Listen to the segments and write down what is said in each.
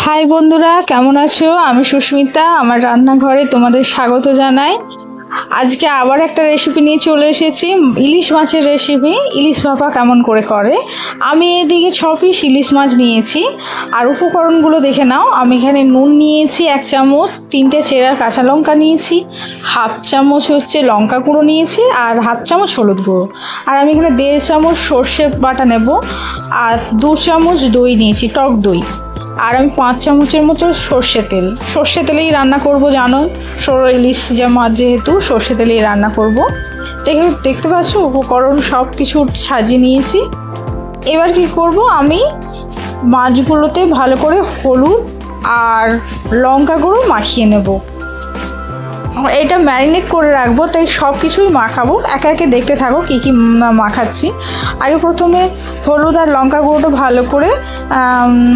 High বন্ধুরা, কেমন আছো? আমি সুস্মিতা, আমার রান্নাঘরে তোমাদের স্বাগত জানাই। আজকে আবার একটা রেসিপি নিয়ে চলে এসেছি, ইলিশ মাছের রেসিপি। ইলিশ ভাপা কেমন করে করে। আমি এদিকে 6 পিস ইলিশ মাছ নিয়েছি। আর উপকরণগুলো দেখে নাও। আমি এখানে নুন নিয়েছি 1 চামচ, 3টে চেরা কাঁচা লঙ্কা নিয়েছি, হাফ চামচ হচ্ছে লঙ্কা গুঁড়ো নিয়েছি, আর হাফ চামচ হলুদ গুঁড়ো। আর আমি এখানে 1.5 চামচ সর্ষে বাটা নেব, আর 2 চামচ দই নিয়েছি, টক দই। আর আমি 5 চামচের মতো সর্ষে তেলেই রান্না করব, জানো ইলিশ মাছ যেহেতু সর্ষে তেলেই রান্না করব। দেখতে পাচ্ছ উপকরণ সব কিছু সাজিয়ে নিয়েছি। এবার কি করব, আমি মাছগুলোতে ভালো করে হলুদ আর লঙ্কা গুঁড়ো মাখিয়ে নেব। এটা ম্যারিনেট করে রাখবো, তাই সব কিছুই মাখাবো। একে একে দেখতে থাকো কী কী মাখাচ্ছি। আগে প্রথমে হলুদ আর লঙ্কা গুঁড়োটা ভালো করে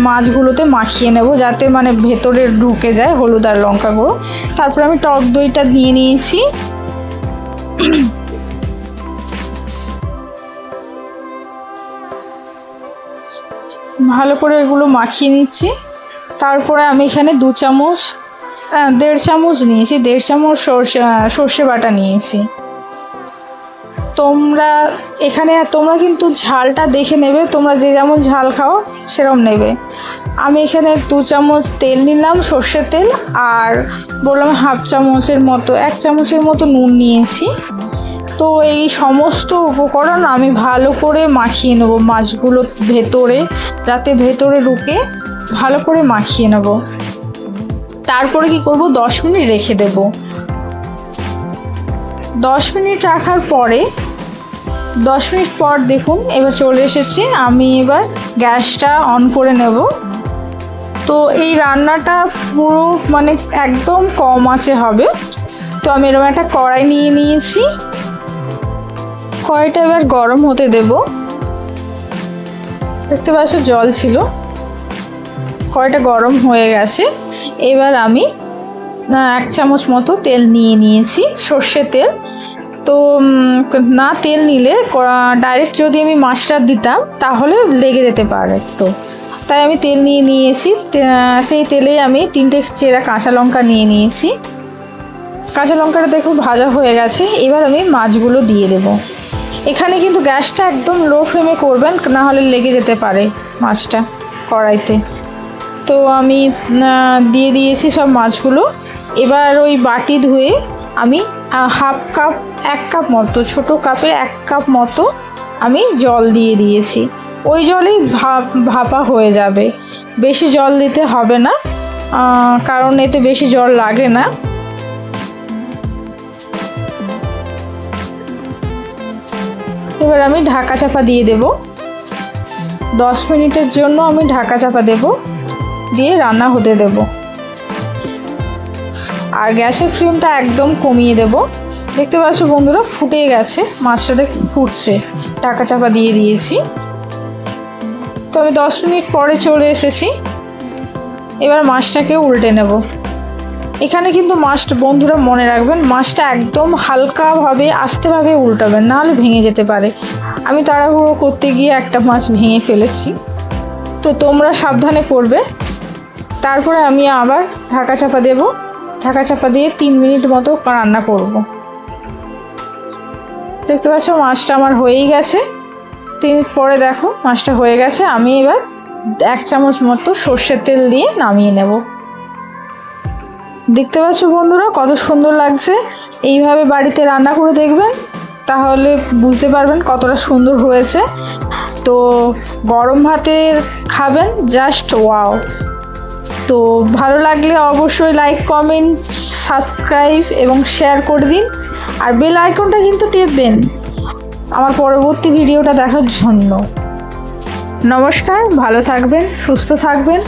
মাছগুলোতে মাখিয়ে নেব, যাতে মানে ভেতরে ঢুকে যায় হলুদ আর লঙ্কা গুঁড়ো। তারপর আমি টক দইটা নিয়ে নিয়েছি। ভালো করে এগুলো মাখিয়ে নিচ্ছি। তারপরে আমি এখানে 2 চামচ 1.5 চামচ নিয়েছি, 1.5 চামচ সর্ষে বাটা নিয়েছি। তোমরা কিন্তু ঝালটা দেখে নেবে, তোমরা যে যেমন ঝাল খাও সেরকম নেবে। আমি এখানে 2 চামচ তেল নিলাম, সর্ষের তেল, আর বললাম হাফ চামচের মতো 1 চামচের মতো নুন নিয়েছি। তো এই সমস্ত উপকরণ আমি ভালো করে মাখিয়ে নেব মাছগুলো ভেতরে, যাতে ভেতরে ঢুকে ভালো করে মাখিয়ে নেব। তারপরে কি করব, 10 মিনিট রেখে দেব। 10 মিনিট রাখার পরে 10 মিনিট পর দেখুন এবার চলে এসেছি। আমি এবার গ্যাসটা অন করে নেব। তো এই রান্নাটা পুরো মানে একদম কম আঁচে হবে। তো আমি এরকম একটা কড়াই নিয়ে নিয়েছি। কড়াইটা এবার গরম হতে দেব। দেখতে পাচ্ছ জল ছিল, কড়াইটা গরম হয়ে গেছে। এবার আমি 1 চামচ মতো তেল নিয়ে নিয়েছি, সর্ষের তেল। তো না তেল নিলে ডাইরেক্ট যদি আমি মাছটা দিতাম তাহলে লেগে যেতে পারে, তো তাই আমি তেল নিয়ে নিয়েছি। সেই তেলে আমি 3টে চেরা কাঁচা লঙ্কা নিয়ে নিয়েছি। কাঁচা লঙ্কাটা দেখো ভাজা হয়ে গেছে। এবার আমি মাছগুলো দিয়ে দেব। এখানে কিন্তু গ্যাসটা একদম লো ফ্লেমে করবেন, না হলে লেগে যেতে পারে মাছটা কড়াইতে। তো আমি দিয়ে দিয়েছি সব মাছগুলো। এবার ওই বাটি ধুয়ে আমি এক কাপ মতো, ছোটো কাপে 1 কাপ মতো আমি জল দিয়ে দিয়েছি। ওই জলেই ভাপা হয়ে যাবে, বেশি জল দিতে হবে না, কারণ এতে বেশি জল লাগে না। এবার আমি ঢাকা চাপা দিয়ে দেব। 10 মিনিটের জন্য আমি ঢাকা চাপা দেব, দিয়ে রান্না হতে দেব। আর গ্যাসের ফ্লেমটা একদম কমিয়ে দেব। দেখতে পাচ্ছ বন্ধুরা ফুটে গেছে, মাছটা দেখে ফুটছে। ঢাকা চাপা দিয়ে দিয়েছি। তো আমি 10 মিনিট পরে চলে এসেছি। এবার মাছটাকে উল্টে নেব। এখানে কিন্তু মাছটা বন্ধুরা মনে রাখবেন, মাছটা একদম হালকাভাবে আস্তেভাবে উল্টাবেন, নাহলে ভেঙে যেতে পারে। আমি তাড়াহুড়ো করতে গিয়ে একটা মাছ ভেঙে ফেলেছি, তো তোমরা সাবধানে করবে। তারপরে আমি আবার ঢাকা চাপা দেব। ঢাকা চাপা দিয়ে 3 মিনিট মতো রান্না করব। দেখতে পাচ্ছ মাছটা আমার হয়েই গেছে। 3 মিনিট পরে দেখো মাছটা হয়ে গেছে। আমি এবার 1 চামচ মতো সর্ষের তেল দিয়ে নামিয়ে নেব। দেখতে পাচ্ছ বন্ধুরা কত সুন্দর লাগছে। এইভাবে বাড়িতে রান্না করে দেখবেন, তাহলে বুঝতে পারবেন কতটা সুন্দর হয়েছে। তো গরম ভাতে খাবেন, জাস্ট ওয়াও। তো ভালো লাগলে অবশ্যই লাইক, কমেন্ট, সাবস্ক্রাইব এবং শেয়ার করে দিন। আর বেল আইকনটা কিন্তু টিপবেন আমার পরবর্তী ভিডিওটা দেখার জন্য। নমস্কার, ভালো থাকবেন, সুস্থ থাকবেন।